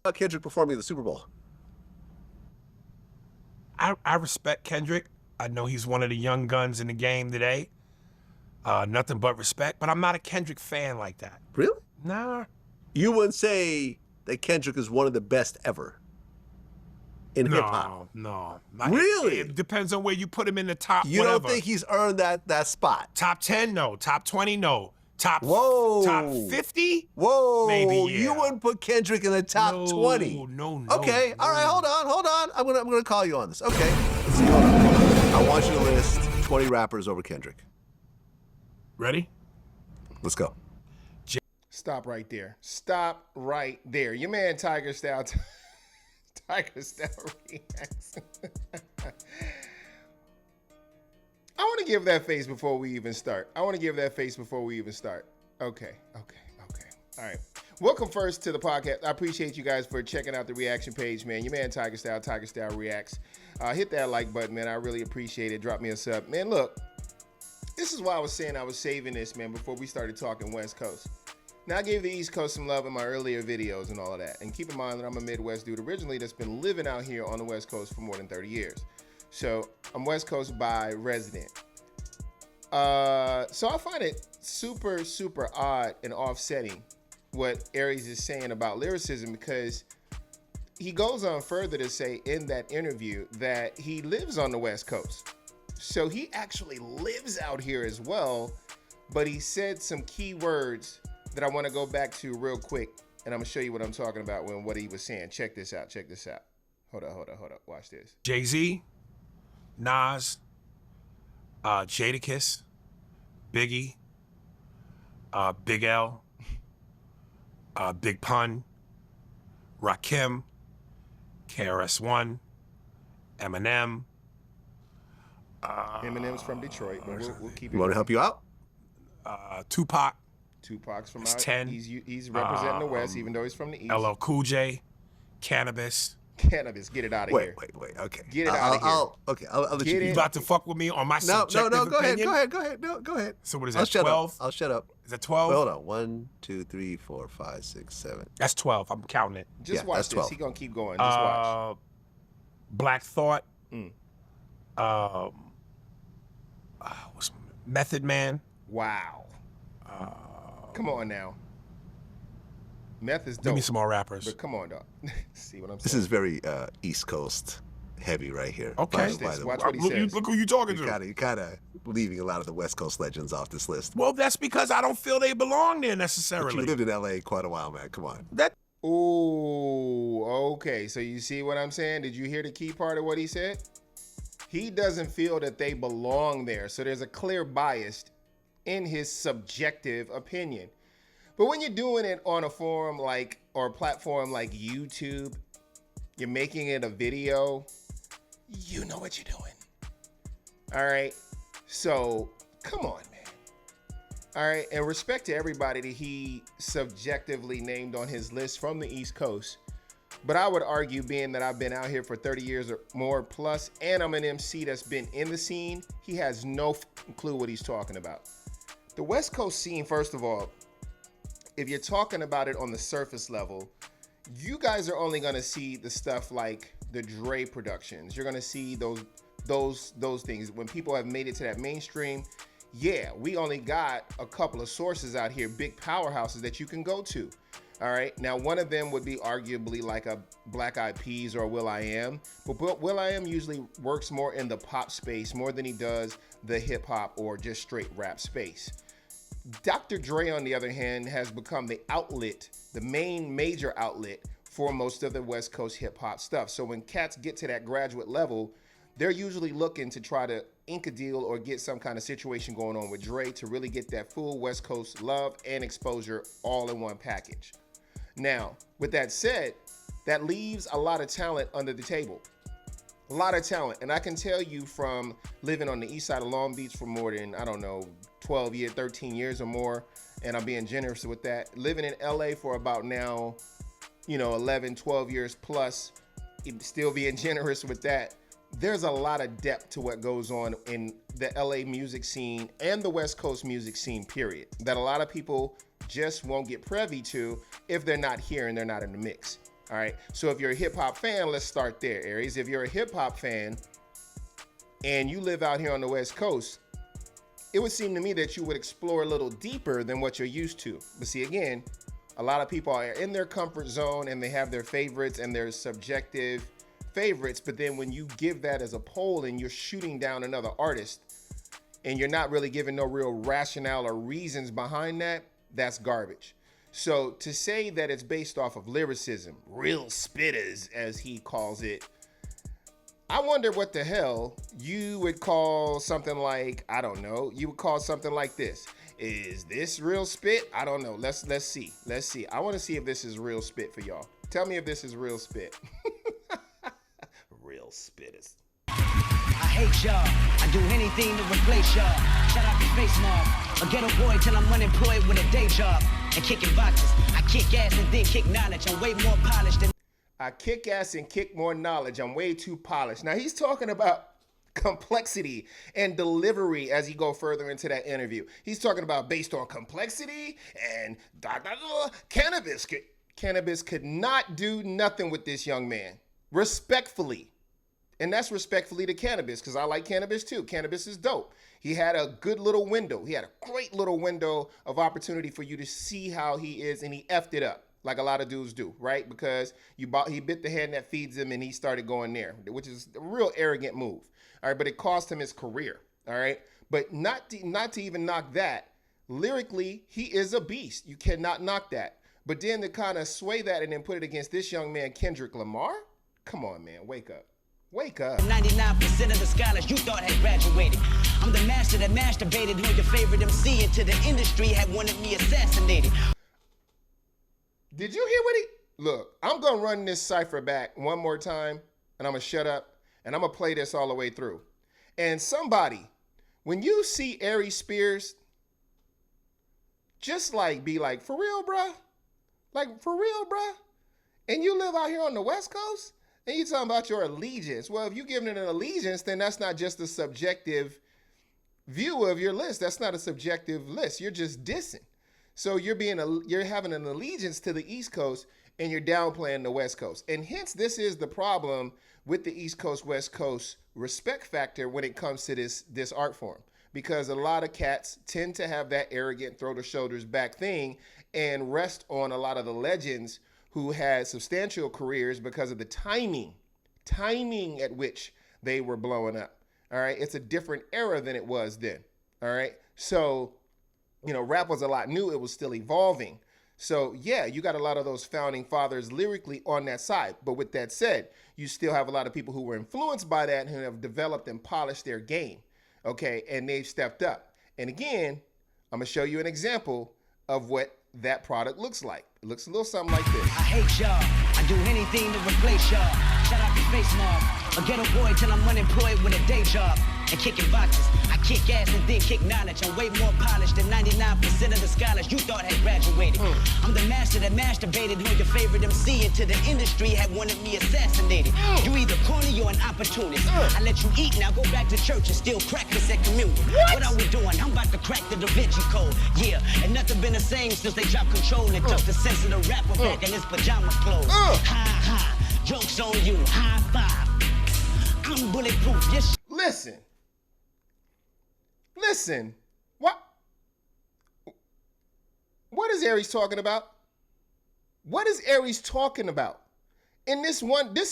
Kendrick performing at the Super Bowl? I respect Kendrick. I know he's one of the young guns in the game today. Nothing but respect, but I'm not a Kendrick fan like that. Really? Nah. You wouldn't say that Kendrick is one of the best ever in hip hop? No. Really? It depends on where you put him in the top. You whatever. don't think he's earned that spot? Top 10? No. Top 20? No. Top 50? Whoa. Maybe, yeah. You wouldn't put Kendrick in the top 20? No. Okay. All right. Hold on. I'm gonna call you on this. Okay. Let's see. Hold on. I want you to list 20 rappers over Kendrick. Ready? Let's go. Stop right there. Stop right there. Your man Tigerstyle Reacts. I want to give that face before we even start. Okay. All right. Welcome first to the podcast. I appreciate you guys for checking out the reaction page, man. Your man Tigerstyle Reacts. Hit that like button, man. I really appreciate it. Drop me a sub. Man, look, this is why I was saying I was saving this, man, before we started talking West Coast. Now, I gave the East Coast some love in my earlier videos and all of that. And keep in mind that I'm a Midwest dude originally that's been living out here on the West Coast for more than 30 years. So I'm West Coast by resident. So I find it super, super odd and offsetting what Aries is saying about lyricism, because he goes on further to say in that interview that he lives on the West Coast. So he actually lives out here as well, but he said some key words that I want to go back to real quick, and I'm going to show you what I'm talking about when what he was saying. Check this out. Hold up. Watch this. Jay-Z, Nas, Jadakiss, Biggie, Big L, Big Pun, Rakim, KRS-One, Eminem. Eminem's from Detroit, but we'll keep it. You want to help you out? Tupac. Tupac's from That's out. 10. He's representing the West, even though he's from the East. LL Cool J, Cannabis. Cannabis, get it out of here. Wait. Okay. Get it out of here. I'll let you. You about to fuck with me on my subjective opinion? Go ahead. No, go ahead. So what is that, 12? I'll shut up. Is that 12? Hold on. 1, 2, 3, 4, 5, 6, 7. That's 12. I'm counting it. Just watch that's this. 12. He's going to keep going. Just watch. Black Thought. What's Method Man. Wow. Come on now. Meth is dope. Give me some more rappers. But come on, dog. See what I'm saying? This is very East Coast heavy right here. Okay. Watch what he says. Look who you talking to. You're kind of leaving a lot of the West Coast legends off this list. Well, that's because I don't feel they belong there necessarily. But you lived in L.A. quite a while, man. Come on. Ooh, okay. So you see what I'm saying? Did you hear the key part of what he said? He doesn't feel that they belong there. So there's a clear bias in his subjective opinion. But when you're doing it on a forum like, or a platform like YouTube, you're making it a video, you know what you're doing. All right. So come on, man. All right. And respect to everybody that he subjectively named on his list from the East Coast. But I would argue, being that I've been out here for 30 years or more plus, and I'm an MC that's been in the scene, he has no clue what he's talking about. The West Coast scene, first of all, if you're talking about it on the surface level, you guys are only going to see the stuff like the Dre productions. You're going to see those things. When people have made it to that mainstream, yeah, we only got a couple of sources out here, big powerhouses that you can go to. All right. Now, one of them would be arguably like a Black Eyed Peas or Will.i.am. But Will.i.am usually works more in the pop space more than he does the hip hop or just straight rap space. Dr. Dre, on the other hand, has become the outlet, the main major outlet for most of the West Coast hip hop stuff. So when cats get to that graduate level, they're usually looking to try to ink a deal or get some kind of situation going on with Dre to really get that full West Coast love and exposure all in one package. Now, with that said, that leaves a lot of talent under the table. A lot of talent. And I can tell you from living on the east side of Long Beach for more than, 12 years, 13 years or more, and I'm being generous with that. Living in LA for about now, 11, 12 years plus, still being generous with that. There's a lot of depth to what goes on in the LA music scene and the West Coast music scene, period, that a lot of people just won't get privy to if they're not here and they're not in the mix. All right. So if you're a hip hop fan, let's start there, Aries. If you're a hip hop fan and you live out here on the West Coast, it would seem to me that you would explore a little deeper than what you're used to. But see, again, a lot of people are in their comfort zone and they have their favorites and their subjective favorites. But then when you give that as a poll and you're shooting down another artist and you're not really giving no real rationale or reasons behind that, that's garbage. So to say that it's based off of lyricism, real spitters, as he calls it, I wonder what the hell you would call something like, I don't know, you would call something like this. Is this real spit? I don't know. Let's see. Let's see. I want to see if this is real spit for y'all. Tell me if this is real spit. Real spitters. I hate y'all. I do anything to replace y'all. Shout out to Face Mob. A ghetto boy till I'm unemployed with a day job. And kicking boxes. I kick ass and then kick knowledge. I'm way more polished than... I kick ass and kick more knowledge. I'm way too polished. Now he's talking about complexity and delivery as he go further into that interview. He's talking about based on complexity and cannabis. Cannabis could not do nothing with this young man. Respectfully. And that's respectfully to cannabis, because I like cannabis too. Cannabis is dope. He had a good little window. He had a great little window of opportunity for you to see how he is, and he effed it up like a lot of dudes do, right? Because he bit the hand that feeds him and he started going there, which is a real arrogant move. All right, but it cost him his career. All right, but not to even knock that. Lyrically, he is a beast. You cannot knock that. But then to kind of sway that and then put it against this young man, Kendrick Lamar? Come on, man, wake up. Wake up. 99% of the scholars you thought had graduated. I'm the master that masturbated who your favorite MC into the industry had wanted me assassinated. Did you hear what he... Look, I'm going to run this cipher back one more time, and I'm going to shut up, and I'm going to play this all the way through. And somebody, when you see Aries Spears, just like be like, for real, bruh? Like, for real, bruh? And you live out here on the West Coast? And you talking about your allegiance. Well, if you're giving it an allegiance, then that's not just a subjective view of your list. That's not a subjective list. You're just dissing. So you're having an allegiance to the East Coast and you're downplaying the West Coast. And hence, this is the problem with the East Coast, West Coast respect factor when it comes to this art form. Because a lot of cats tend to have that arrogant throw the shoulders back thing and rest on a lot of the legends who had substantial careers because of the timing at which they were blowing up. All right. It's a different era than it was then. All right. So, you know, rap was a lot new. It was still evolving. So yeah, you got a lot of those founding fathers lyrically on that side. But with that said, you still have a lot of people who were influenced by that and who have developed and polished their game. Okay. And they've stepped up. And again, I'm going to show you an example of what that product looks like. It looks a little something like this. I hate y'all. I do anything to replace y'all. Shout out to Face Mob. A ghetto boy till I'm unemployed with a day job. And kicking boxes. I kick ass and then kick knowledge. I'm way more polished than 99% of the scholars you thought had graduated. I'm the master that masturbated who your favorite MC into the industry had wanted me assassinated. You either corny or an opportunist. I let you eat, now go back to church and still practice at communion. What are we doing? I'm about to crack the Da Vinci Code. Yeah, and nothing been the same since they dropped control and took the sense of the rapper back in his pajama clothes. Ha ha, joke's on you, high five. I'm bulletproof, yes. Listen, what is Aries talking about? What is Aries talking about? In this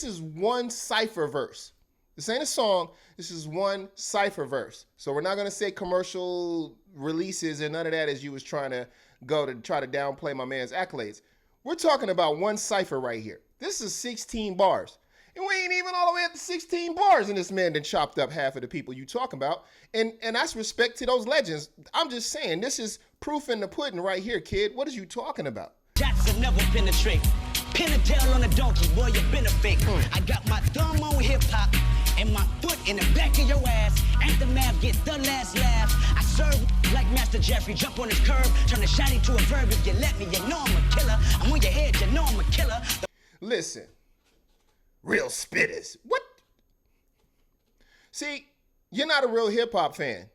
is one cipher verse. This ain't a song, this is one cipher verse. So we're not gonna say commercial releases and none of that as you was trying to go to try to downplay my man's accolades. We're talking about one cipher right here. This is 16 bars. And we ain't even all the way at the 16 bars, and this man done chopped up half of the people you talking about. And that's respect to those legends. I'm just saying, this is proof in the pudding right here, kid. What is you talking about? Shots will never penetrate. Pin a tail on a donkey, boy, you been a fake. I got my thumb on hip-hop and my foot in the back of your ass. Aftermath, get the last laugh. I serve like Master Jeffrey, jump on his curb, turn the shiny to a verb. If you let me, you know I'm a killer. I'm on your head, you know I'm a killer. Listen. Real spitters. What? See, you're not a real hip-hop fan.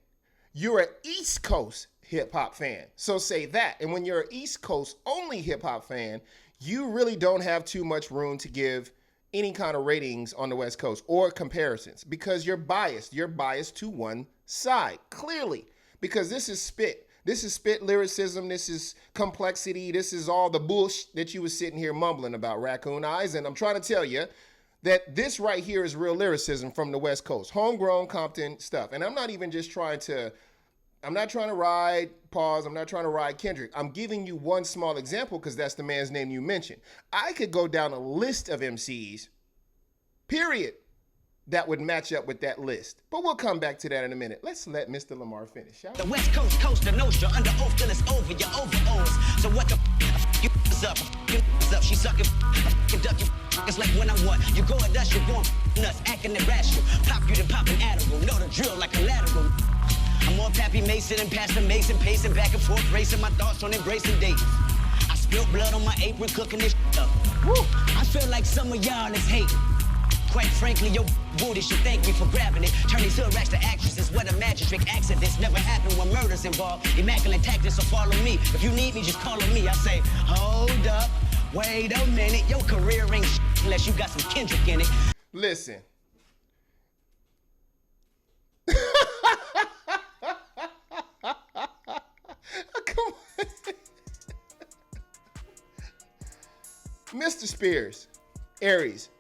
You're an East Coast hip-hop fan. So say that. And when you're an East Coast only hip-hop fan, you really don't have too much room to give any kind of ratings on the West Coast or comparisons because you're biased. You're biased to one side, clearly, because this is spit. This is spit lyricism. This is complexity. This is all the bullshit that you was sitting here mumbling about, Raccoon Eyes. And I'm trying to tell you that this right here is real lyricism from the West Coast, homegrown Compton stuff. And I'm not even just trying to, I'm not trying to ride Pause. I'm not trying to ride Kendrick. I'm giving you one small example because that's the man's name you mentioned. I could go down a list of MCs, period, that would match up with that list. But we'll come back to that in a minute. Let's let Mr. Lamar finish. Shall we? The West Coast, coast of Nostra, under oath till it's over, you're over O's. So what the you up, you up, she sucking, duck you. It's like when I want, you go at us, you're going nuts, acting irrational. Pop you to pop an animal, know the drill like a lateral. I'm more Pappy Mason and Pastor Mason, pacing back and forth, racing my thoughts on embracing dates. I spilled blood on my apron, cooking this up. Woo! I feel like some of y'all is hating. Quite frankly, your booty should thank me for grabbing it. Turn these hood racks to actresses, where the magic accidents never happen when murder's involved. Immaculate tactics, so follow me. If you need me, just call on me. I say, hold up, wait a minute. Your career ain't unless you got some Kendrick in it. Listen. Come on. Mr. Spears, Aries.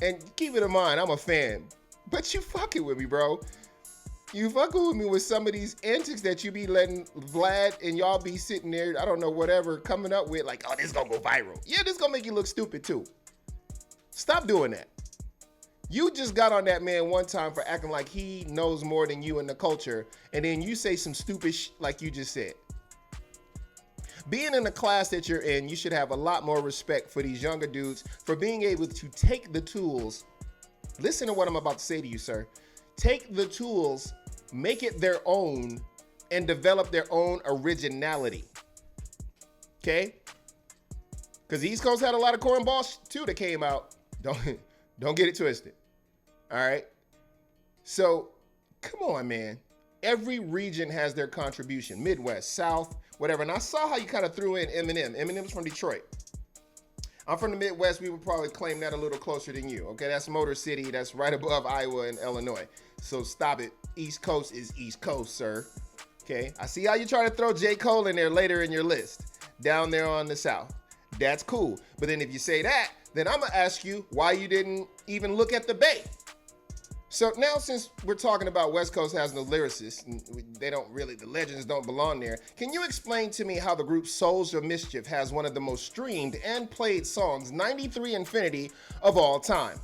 And keep it in mind, I'm a fan, but you fucking with me, bro. You fucking with me with some of these antics that you be letting Vlad and y'all be sitting there, I don't know, whatever, coming up with like, oh, this gonna go viral. Yeah, this gonna make you look stupid too. Stop doing that. You just got on that man one time for acting like he knows more than you in the culture, and then you say some stupid like you just said. Being in the class that you're in, you should have a lot more respect for these younger dudes for being able to take the tools. Listen to what I'm about to say to you, sir. Take the tools, make it their own, and develop their own originality. Okay? Because the East Coast had a lot of cornballs too that came out. Don't get it twisted. All right? So, come on, man. Every region has their contribution. Midwest, South, whatever. And I saw how you kind of threw in Eminem. Eminem's from Detroit. I'm from the Midwest. We would probably claim that a little closer than you. Okay, that's Motor City. That's right above Iowa and Illinois. So stop it. East Coast is East Coast, sir. Okay, I see how you try to throw J. Cole in there later in your list. Down there on the South. That's cool. But then if you say that, then I'm going to ask you why you didn't even look at the Bay. So now, since we're talking about West Coast has no lyricists, and they don't really, the legends don't belong there, can you explain to me how the group Souls of Mischief has one of the most streamed and played songs, 93 Infinity, of all time?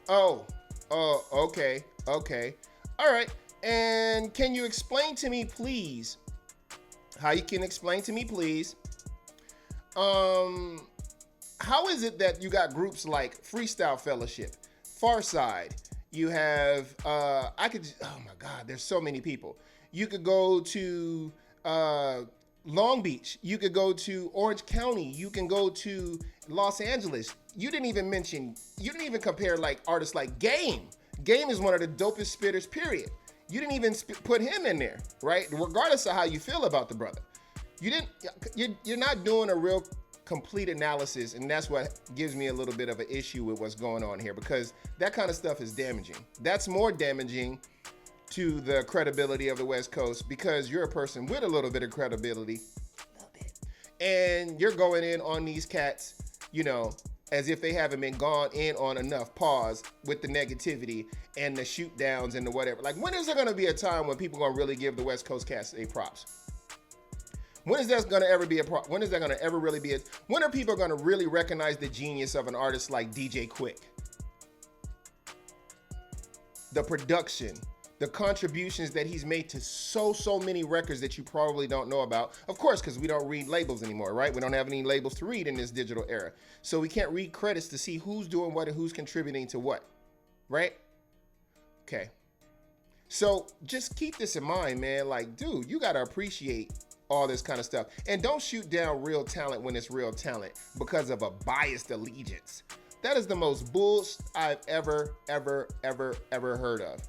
Oh, okay. All right. And can you explain to me, please, how is it that you got groups like Freestyle Fellowship, Farside, you have, oh my God, there's so many people. You could go to Long Beach, you could go to Orange County, you can go to Los Angeles. You didn't even compare like artists like Game. Game is one of the dopest spitters, period. You didn't even put him in there, right? Regardless of how you feel about the brother. You're not doing a real complete analysis, and that's what gives me a little bit of an issue with what's going on here, because that kind of stuff is damaging. That's more damaging to the credibility of the West Coast, because you're a person with a little bit of credibility, and you're going in on these cats, you know, as if they haven't been gone in on enough pause with the negativity and the shoot downs and the whatever. Like, when is there going to be a time when people are going to really give the West Coast cats a props? When is that going to ever be when is that going to ever really be when are people going to really recognize the genius of an artist like DJ Quick? The production, the contributions that he's made to so many records that you probably don't know about. Of course, because we don't read labels anymore, right? We don't have any labels to read in this digital era. So we can't read credits to see who's doing what and who's contributing to what, right? Okay. So just keep this in mind, man. Like, dude, you got to appreciate all this kind of stuff. And don't shoot down real talent when it's real talent because of a biased allegiance. That is the most bullshit I've ever heard of.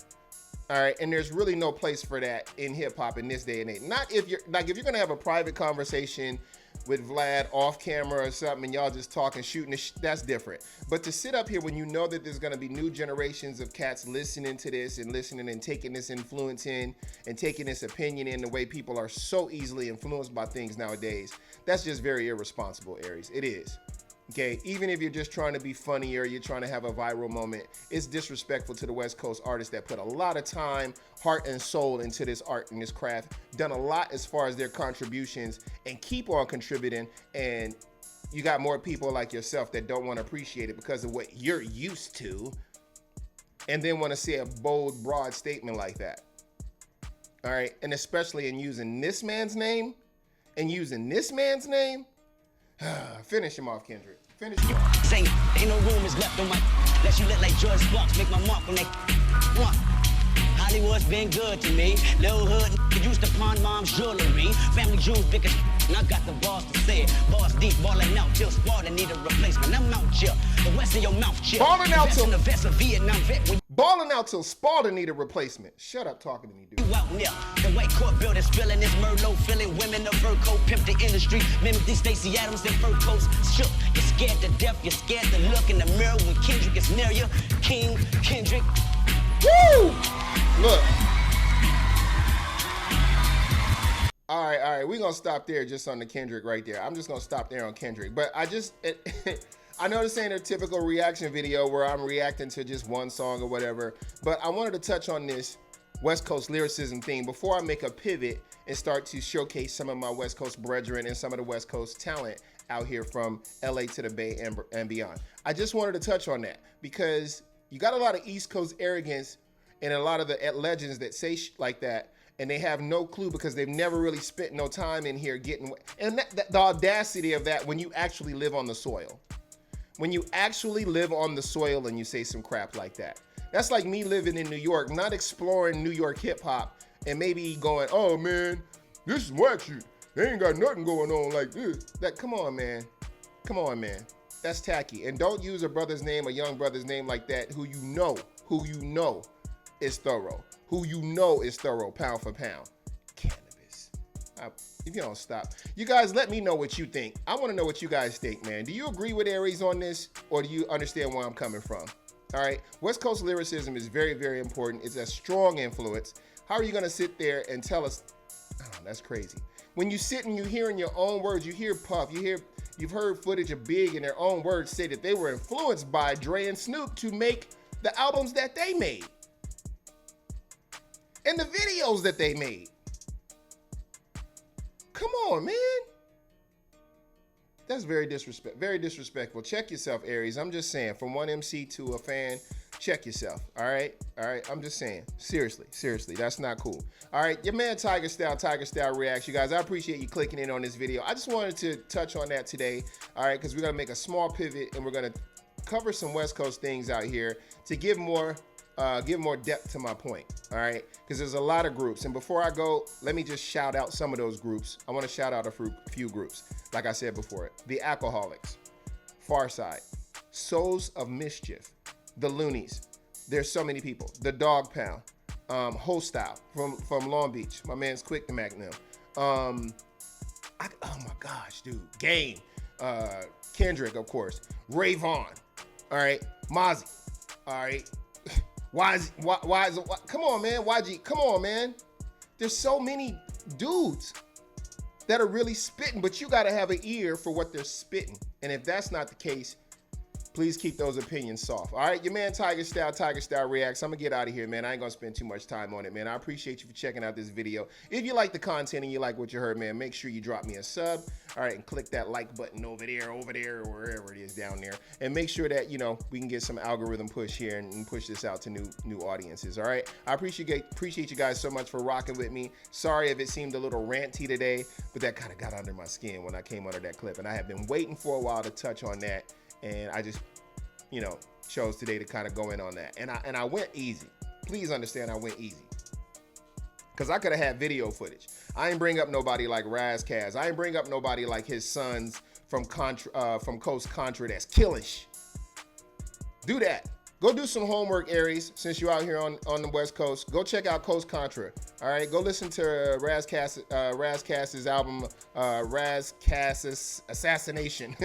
All right, and there's really no place for that in hip hop in this day and age. Not if you're like, if you're gonna have a private conversation with Vlad off camera or something and y'all just talking, shooting, that's different. But to sit up here when you know that there's gonna be new generations of cats listening to this and listening and taking this influence in and taking this opinion in, the way people are so easily influenced by things nowadays, that's just very irresponsible, Aries. It is. Okay, even if you're just trying to be funny or you're trying to have a viral moment, it's disrespectful to the West Coast artists that put a lot of time, heart, and soul into this art and this craft, done a lot as far as their contributions, and keep on contributing. And you got more people like yourself that don't want to appreciate it because of what you're used to, and then want to say a bold, broad statement like that. All right, and especially in using this man's name and using this man's name. Finish him off, Kendrick. Finish him off. Say, ain't no room is left on my, unless you look like George Sparks, make my mark on that. Hollywood's been good to me. Little hood used to pawn mom's jewelry. Family jewels big as and I got the balls to say it. Balls deep, balling out till Sparta need a replacement. I'm out here. The rest of your mouth chill. Balling out till the vest of Vietnam vet. Balling out till Sparta need a replacement. Shut up talking to me, dude. You out near the white court building, spilling this Merlot, filling women of fur coat, pimp the industry, mimic these Stacey Adams and fur coats. Shook, you're scared to death, you're scared to look in the mirror when Kendrick is near you. King Kendrick. Woo! Look. All right, we're gonna stop there just on the Kendrick right there. I'm just gonna stop there on Kendrick. But I know this ain't a typical reaction video where I'm reacting to just one song or whatever, but I wanted to touch on this West Coast lyricism theme before I make a pivot and start to showcase some of my West Coast brethren and some of the West Coast talent out here from LA to the Bay and beyond. I just wanted to touch on that because you got a lot of East Coast arrogance and a lot of the legends that say like that, and they have no clue because they've never really spent no time in here getting, and the audacity of that when you actually live on the soil. When you actually live on the soil and you say some crap like that. That's like me living in New York, not exploring New York hip hop and maybe going, oh man, this is whack shit. They ain't got nothing going on like this. Come on, man. Come on, man. That's tacky. And don't use a brother's name, a young brother's name like that, who you know is thorough. Who you know is thorough, pound for pound. Cannabis. If you don't stop. You guys, let me know what you think. I want to know what you guys think, man. Do you agree with Aries on this, or do you understand where I'm coming from? All right. West Coast lyricism is very, very important. It's a strong influence. How are you going to sit there and tell us? Oh, that's crazy. When you sit and you hear in your own words, you hear Puff, you've heard footage of Big in their own words say that they were influenced by Dre and Snoop to make the albums that they made. And the videos that they made. Come on, man. That's very disrespectful. Check yourself, Aries. I'm just saying, from one MC to a fan, check yourself. All right. I'm just saying, seriously, that's not cool. All right, your man Tigerstyle Reacts. You guys, I appreciate you clicking in on this video. I just wanted to touch on that today. All right, because we're gonna make a small pivot and we're gonna cover some West Coast things out here to give more depth to my point, all right? Because there's a lot of groups. And before I go, let me just shout out some of those groups. I want to shout out a few groups. Like I said before, the Alcoholics, Farside, Souls of Mischief, the Loonies. There's so many people. The Dog Pound, Hostile from Long Beach. My man's Quick the Magnum. Oh my gosh, dude. Game. Kendrick, of course. Ray Vaughn. All right. Mozzie. All right. Why come on, man. YG, come on, man. There's so many dudes that are really spitting, but you got to have an ear for what they're spitting. And if that's not the case, please keep those opinions soft. All right, your man Tigerstyle Reacts. I'm going to get out of here, man. I ain't going to spend too much time on it, man. I appreciate you for checking out this video. If you like the content and you like what you heard, man, make sure you drop me a sub. All right, and click that like button over there, or wherever it is down there. And make sure that, we can get some algorithm push here and push this out to new audiences, all right? I appreciate you guys so much for rocking with me. Sorry if it seemed a little ranty today, but that kind of got under my skin when I came under that clip. And I have been waiting for a while to touch on that. And I just, chose today to kind of go in on that. And I went easy. Please understand I went easy. Because I could have had video footage. I ain't bring up nobody like Razkaz. I ain't bring up nobody like his sons from Coast Contra that's killing. Do that. Go do some homework, Aries, since you're out here on the West Coast. Go check out Coast Contra. All right, go listen to Razcast's album, Razcast's Assassination.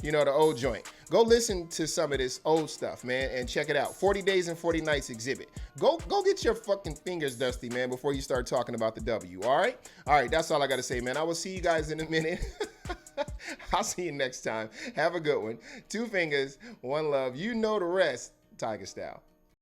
You know, the old joint. Go listen to some of this old stuff, man, and check it out. 40 Days and 40 Nights exhibit. Go get your fucking fingers dusty, man, before you start talking about the W. All right, that's all I gotta say, man. I will see you guys in a minute. I'll see you next time. Have a good one. 2 fingers, 1 love. You know the rest. Tigerstyle.